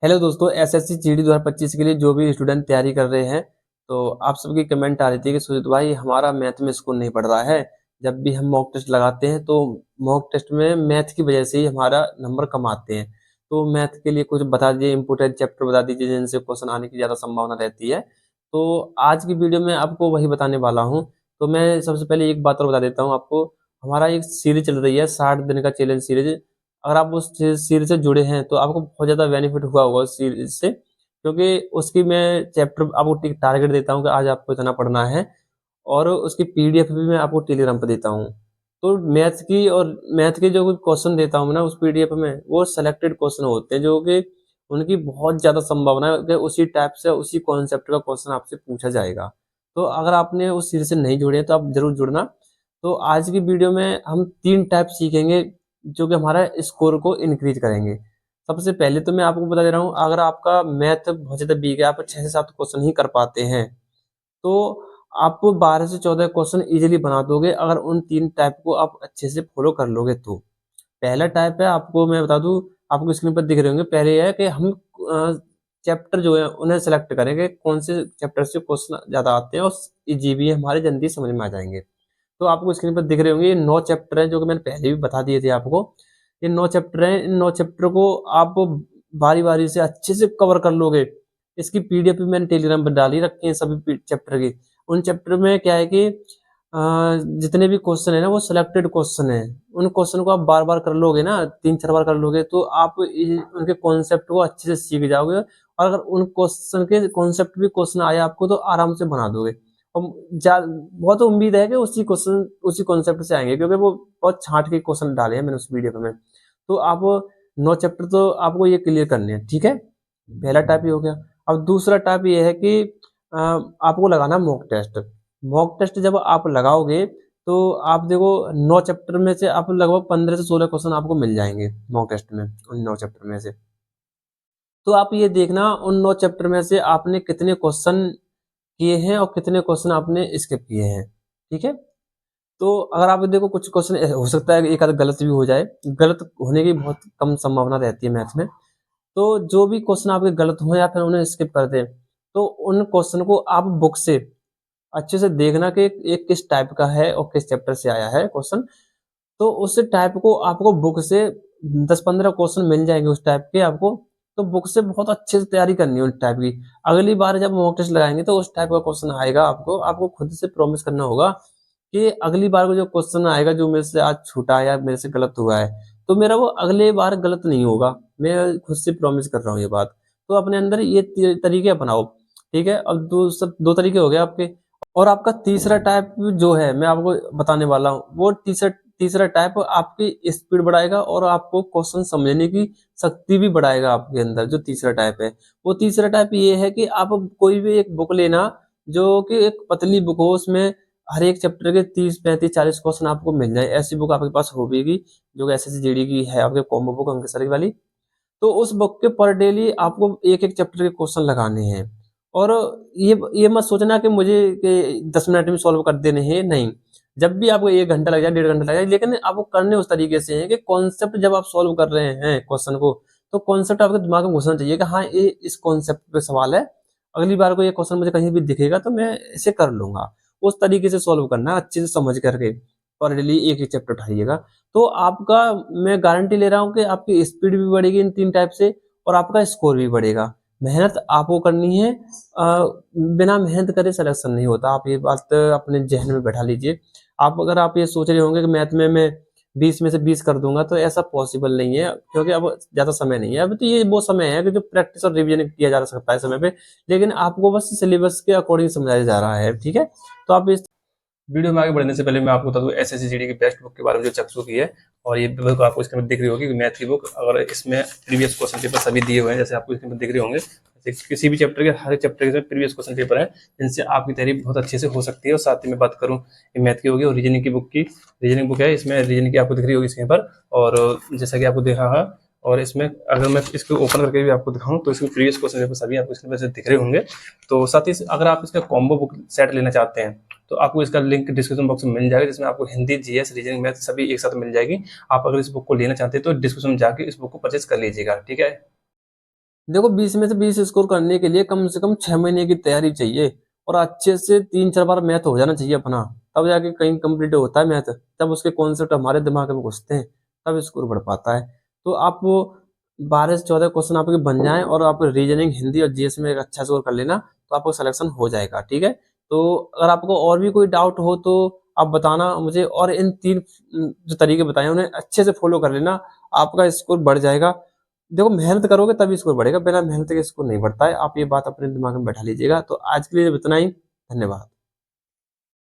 Hello दोस्तों, SSC GD 2025 के लिए जो भी स्टूडेंट तैयारी कर रहे हैं, तो आप सबकी कमेंट आ रही थी कि सुजीत भाई हमारा मैथ में स्कोर नहीं पड़ रहा है। जब भी हम मॉक टेस्ट लगाते हैं तो मॉक टेस्ट में मैथ की वजह से ही हमारा नंबर कम आते हैं। तो मैथ के लिए कुछ बता दीजिए, इंपॉर्टेंट चैप्टर बता दीजिए जिनसे क्वेश्चन आने की ज़्यादा संभावना रहती है। तो आज की वीडियो में आपको वही बताने वाला हूँ। तो मैं सबसे पहले एक बात और बता देता हूँ आपको। हमारा एक सीरीज चल रही है 60 दिन का चैलेंज सीरीज। अगर आप उस सीरीज से जुड़े हैं तो आपको बहुत ज़्यादा बेनिफिट हुआ होगा उस सीरीज से, क्योंकि उसकी मैं चैप्टर आपको टारगेट देता हूँ कि आज आपको इतना पढ़ना है, और उसकी पीडीएफ भी मैं आपको टेलीग्राम पर देता हूँ। तो मैथ के जो कुछ क्वेश्चन देता हूँ ना उस पीडीएफ में, वो सेलेक्टेड क्वेश्चन होते हैं जो कि उनकी बहुत ज़्यादा संभावना है कि उसी टाइप से उसी कॉन्सेप्ट का क्वेश्चन आपसे पूछा जाएगा। तो अगर आपने उस सीरीज से नहीं जुड़े तो आप जरूर जुड़ना। तो आज की वीडियो में हम 3 टाइप सीखेंगे जो कि हमारा स्कोर को इंक्रीज करेंगे। सबसे पहले तो मैं आपको बता दे रहा हूँ, अगर आपका मैथ बहुत ज़्यादा वीक है, आप 6 से 7 क्वेश्चन ही कर पाते हैं, तो आप 12 से 14 क्वेश्चन इजीली बना दोगे अगर उन 3 टाइप को आप अच्छे से फॉलो कर लोगे तो। पहला टाइप है, आपको मैं बता दूं, आपको स्क्रीन पर दिख रहे होंगे। पहले है कि हम चैप्टर जो है उन्हें सेलेक्ट करेंगे, कौन से चैप्टर से क्वेश्चन ज़्यादा आते हैं और इजी भी है, हमारे जल्दी समझ में आ जाएंगे। तो आपको स्क्रीन पर दिख रहे होंगे, ये 9 चैप्टर हैं जो कि मैंने पहले भी बता दिए थे आपको। ये 9 चैप्टर हैं, इन 9 चैप्टर को आप बारी-बारी से अच्छे से कवर कर लोगे। इसकी पीडीएफ भी मैंने टेलीग्राम पर डाल ही रखी है सभी चैप्टर की। उन चैप्टर में क्या है कि जितने भी क्वेश्चन है ना वो सिलेक्टेड क्वेश्चन है। उन क्वेश्चन को आप बार-बार कर लोगे ना, 3-4 बार कर लोगे तो आप उनके कॉन्सेप्ट को अच्छे से सीख जाओगे, और अगर उन क्वेश्चन के कॉन्सेप्ट भी क्वेश्चन आए आपको तो आराम से बना दोगे। बहुत उम्मीद है कि उसी कॉन्सेप्ट से आएंगे, क्योंकि वो बहुत छांट के क्वेश्चन डाले हैं मैंने उस वीडियो में। तो आप 9 चैप्टर तो आपको ये क्लियर करने हैं, ठीक है। पहला टाइप ये हो गया। अब दूसरा टाइप ये है कि आपको लगाना मॉक टेस्ट। मॉक टेस्ट जब आप लगाओगे तो आप देखो 9 चैप्टर में से आप लगभग 15 से 16 क्वेश्चन आपको मिल जाएंगे मॉक टेस्ट में, उन 9 चैप्टर में से। तो आप ये देखना उन 9 चैप्टर में से आपने कितने क्वेश्चन किए हैं और कितने क्वेश्चन आपने स्किप किए हैं, ठीक है। तो अगर आप देखो कुछ क्वेश्चन हो सकता है कि एक आधा गलत भी हो जाए, गलत होने की बहुत कम संभावना रहती है मैथ में। तो जो भी क्वेश्चन आपके गलत हो या फिर उन्हें स्किप कर दें, तो उन क्वेश्चन को आप बुक से अच्छे से देखना कि एक किस टाइप का है और किस चैप्टर से आया है क्वेश्चन। तो उस टाइप को आपको बुक से 10-15 क्वेश्चन मिल जाएंगे उस टाइप के आपको। तो बुक से बहुत अच्छे से तैयारी करनी है उस टाइप की। अगली बार जब मॉक टेस्ट लगाएंगे तो उस टाइप का क्वेश्चन आएगा, आपको आपको खुद से प्रॉमिस करना होगा कि अगली बार को जो क्वेश्चन आएगा जो मेरे से आज छूटा है या मेरे से गलत हुआ है, तो मेरा वो अगले बार गलत नहीं होगा। मैं खुद से प्रॉमिस कर रहा हूँ ये बात। तो अपने अंदर ये तरीके अपनाओ, ठीक है। अब दो तरीके हो गए आपके। और आपका तीसरा टाइप जो है मैं आपको बताने वाला हूँ, वो तीसरा तीसरा टाइप आपकी स्पीड बढ़ाएगा और आपको क्वेश्चन समझने की शक्ति भी बढ़ाएगा आपके अंदर। जो तीसरा टाइप है, वो तीसरा टाइप ये है कि आप कोई भी एक बुक लेना जो कि एक पतली बुक हो, उसमें हर एक चैप्टर के 30-35-40 क्वेश्चन आपको मिल जाए। ऐसी बुक आपके पास होगी जो एसएससी जीडी की है, आपके कॉम्बो बुक अंक सर वाली। तो उस बुक के पर डेली आपको एक एक चैप्टर के क्वेश्चन लगाने हैं। और ये मत सोचना कि मुझे कि 10 मिनट में सॉल्व कर देने हैं, नहीं। जब भी आपको 1 घंटा लग जाए, 1.5 घंटा लग जाए, लेकिन आपको करने उस तरीके से हैं कि कॉन्सेप्ट जब आप सॉल्व कर रहे हैं क्वेश्चन को, तो कॉन्सेप्ट आपके दिमाग में घुसना चाहिए कि हाँ ये इस कॉन्सेप्ट पे सवाल है। अगली बार को ये क्वेश्चन मुझे कहीं भी दिखेगा तो मैं इसे कर लूंगा। उस तरीके से सॉल्व करना अच्छे से समझ करके, और डेली एक एक चैप्टर उठाइएगा। तो आपका, मैं गारंटी ले रहा हूँ कि आपकी स्पीड भी बढ़ेगी इन 3 टाइप से, और आपका स्कोर भी बढ़ेगा। मेहनत आपको करनी है। बिना मेहनत करे सिलेक्शन नहीं होता। आप ये बात अपने जहन में बैठा लीजिए। अगर आप ये सोच रहे होंगे कि मैथ में मैं 20 में से 20 कर दूंगा, तो ऐसा पॉसिबल नहीं है, क्योंकि अब ज़्यादा समय नहीं है। अब तो ये वो समय है कि जो प्रैक्टिस और रिवीजन किया जा सकता है समय पे, लेकिन आपको बस सिलेबस के अकॉर्डिंग समझाया जा रहा है, ठीक है। तो आप इस वीडियो में आगे बढ़ने से पहले मैं आपको बता दूं एसएससी जीडी की बेस्ट बुक के बारे में जो चक्सू की है। और ये बुक आपको इसके अंदर दिख रही होगी, मैथ की बुक। अगर इसमें प्रीवियस क्वेश्चन पेपर सभी दिए हुए हैं, जैसे आपको इसके अंदर दिख रहे होंगे। किसी भी चैप्टर के हर चैप्टर के प्रीवियस क्वेश्चन पेपर है, जिनसे आपकी तैयारी बहुत अच्छे से हो सकती है। और साथ ही मैं बात करूँ मैथ की होगी और रीजनिंग की बुक की, रीजनिंग बुक है, इसमें रीजनिंग की आपको दिख रही होगी इसके पर। और जैसा कि आपको देखा है, और इसमें अगर मैं इसको ओपन करके भी आपको दिखाऊं तो इसमें प्रीवियस क्वेश्चन पेपर सभी आपको इसके अंदर दिख रहे होंगे। तो साथ ही अगर आप इसका कॉम्बो बुक सेट लेना चाहते हैं तो आपको इसका लिंक डिस्क्रिप्शन बॉक्स में मिल जाएगा, जिसमें आपको हिंदी, जीएस, रीजनिंग, मैथ सभी एक साथ मिल जाएगी। आप अगर इस बुक को लेना चाहते हैं तो डिस्क्रिप्शन में जाके इस बुक को परचेज कर लीजिएगा, ठीक है। देखो 20 में से 20 स्कोर करने के लिए कम से कम 6 महीने की तैयारी चाहिए और अच्छे से 3-4 बार मैथ हो जाना चाहिए अपना, तब जाके कहीं कंप्लीट होता है मैथ, तब उसके कॉन्सेप्ट हमारे दिमाग में घुसते हैं, तब स्कोर बढ़ पाता है। तो आप वो 12 से 14 क्वेश्चन आपके बन जाएं और आप रीजनिंग, हिंदी और जीएस में एक अच्छा स्कोर कर लेना, तो आपको सिलेक्शन हो जाएगा, ठीक है। तो अगर आपको और भी कोई डाउट हो तो आप बताना मुझे, और इन 3 जो तरीके बताए उन्हें अच्छे से फॉलो कर लेना, आपका स्कोर बढ़ जाएगा। देखो मेहनत करोगे तभी स्कोर बढ़ेगा, बिना मेहनत के स्कोर नहीं बढ़ता है, आप ये बात अपने दिमाग में बैठा लीजिएगा। तो आज के लिए इतना ही, धन्यवाद।